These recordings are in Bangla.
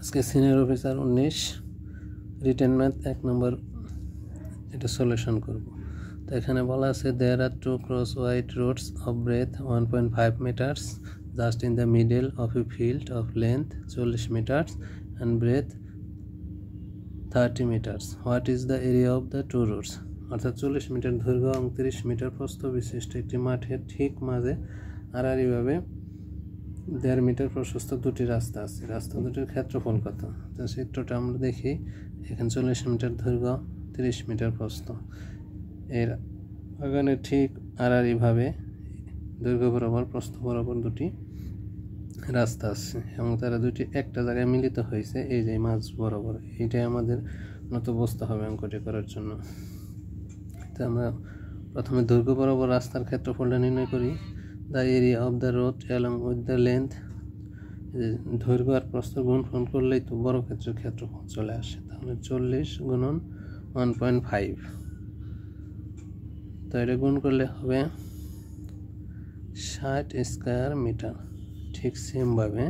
আজকে সিনিয়র অফিসার 19 রিটেন ম্যাথ 1 নম্বর এটা সলিউশন করব। তো এখানে বলা আছে there are two cross white roads of breadth 1.5 meters just in the middle of a field of length 40 meters and breadth 30 meters. What is the area of the two roads? অর্থাৎ 40 মিটার দৈর্ঘ্য এবং 30 মিটার প্রস্থ বিশিষ্ট একটি মাঠের ঠিক মাঝে আড়াআড়িভাবে 1.5 মিটার প্রশস্ত দুটি রাস্তা আছে। রাস্তা দুটির ক্ষেত্রফল কত? তো চিত্রটা আমরা দেখি। এখানে 40 মিটার দৈর্ঘ্য, 30 মিটার প্রস্থ। এর বাগানের ঠিক আড়াআড়িভাবে দৈর্ঘ্য বরাবর প্রস্থ বরাবর দুটি রাস্তা আছে এবং তারা দুটি একটা জায়গায় মিলিত হয়েছে এই যে মাঝ বরাবর। এটাই আমাদের মূলত বুঝতে হবে অঙ্কটি করার জন্য। তো আমরা প্রথমে দৈর্ঘ্য বরাবর রাস্তার ক্ষেত্রফলটা নির্ণয় করি। The area of the road along with the length, দৈর্ঘ্য আর প্রস্থ গুণফল করলেই তো বড় ক্ষেত্রের ক্ষেত্রফল চলে আসে। তাহলে 40 গুণন 1.5, তো এটা গুণ করলে হবে 60 স্কয়ার মিটার। ঠিক সেমভাবে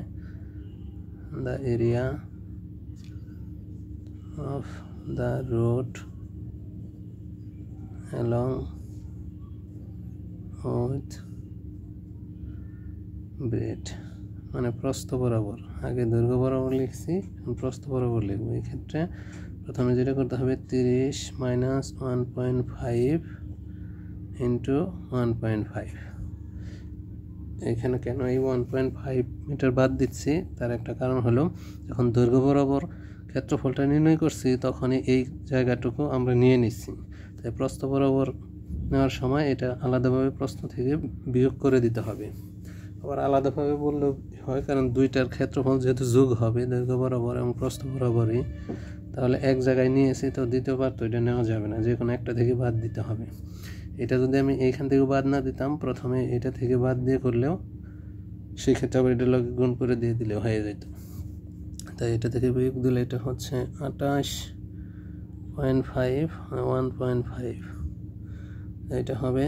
the area of the road along with breadth, মানে প্রস্থ বরাবর, আগে দৈর্ঘ্য বরাবর লিখছি, প্রস্থ বরাবর লিখবো। এই ক্ষেত্রে প্রথমে যেটা করতে হবে 30 মাইনাস 1.5 ইন্টু 1.5। এখানে কেন এই 1.5 মিটার বাদ দিচ্ছি তার একটা কারণ হলো, যখন দৈর্ঘ্য বরাবর ক্ষেত্রফলটা নির্ণয় করছি তখনই এই জায়গাটুকু আমরা নিয়ে নিচ্ছি। তাই প্রস্থ বরাবর নেওয়ার সময় এটা আলাদাভাবে প্রস্থ থেকে বিয়োগ করে দিতে হবে। আবার আলাদাভাবে বললেও হয়, কারণ দুইটার ক্ষেত্রফল যেহেতু যোগ হবে দৈর্ঘ্য বরাবর এবং প্রস্থ বরাবরই, তাহলে এক জায়গায় নিয়েছি তো দ্বিতীয়বার তো এটা নেওয়া যাবে না, যে কোনো একটা থেকে বাদ দিতে হবে। এটা যদি আমি এইখান থেকে বাদ না দিতাম, প্রথমে এটা থেকে বাদ দিয়ে করলেও সেক্ষেত্রে আবার এটা লগে গুণ করে দিয়ে দিলে হয়ে যেত। তাই এটা থেকে বিয়োগ দিলে এটা হচ্ছে 28.5 1.5, এটা হবে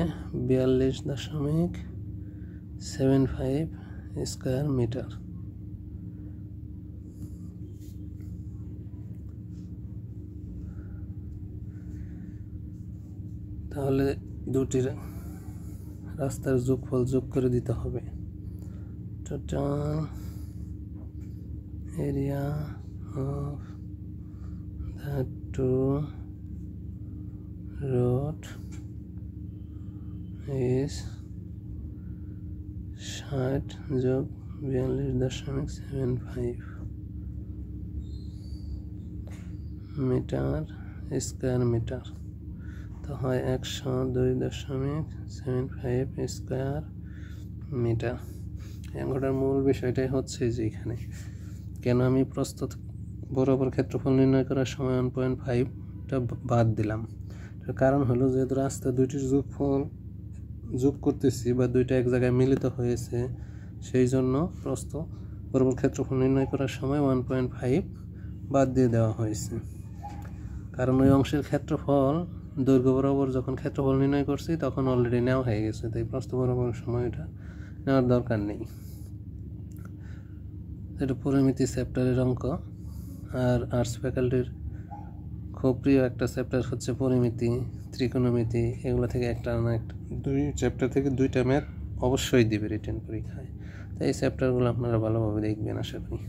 42.75 স্কয়ার মিটার। তাহলে দুটির রাস্তার যোগফল যোগ করে দিতে হবে। Total area of the two road is 60 যোগ 42.75 মিটার স্কয়ার মিটার। তো হয় 102.75 স্কয়ার মিটার। অঙ্কটার মূল বিষয়টাই হচ্ছে যে এখানে কেন আমি প্রস্থ বরাবর ক্ষেত্রফল নির্ণয় করার সময় 1.5টা বাদ দিলাম। তার কারণ হলো, যেহেতু রাস্তা দুইটির যোগফল যোগ করতেছি বা দুইটা এক জায়গায় মিলিত হয়েছে, সেই জন্য প্রস্থ বরাবর ক্ষেত্রফল নির্ণয় করার সময় 1.5 বাদ দিয়ে দেওয়া হয়েছে। কারণ ওই অংশের ক্ষেত্রফল দৈর্ঘ্য বরাবর যখন ক্ষেত্রফল নির্ণয় করছি তখন অলরেডি নেওয়া হয়ে গেছে, তাই প্রস্থ বরাবর সময় এটা নেওয়ার দরকার নেই। এটা পরিমিতি চ্যাপ্টারের অঙ্ক। আর আর্টস ফ্যাকাল্টির খুব প্রিয় একটা চ্যাপ্টার হচ্ছে পরিমিতি, ত্রিকোণমিতি। এগুলো থেকে একটা না একটা, দুই চ্যাপ্টার থেকে দুইটা ম্যাথ অবশ্যই দিবে রিটেন পরীক্ষায়। তাই এই চ্যাপ্টারগুলো আপনারা ভালোভাবে দেখবেন আশা করি।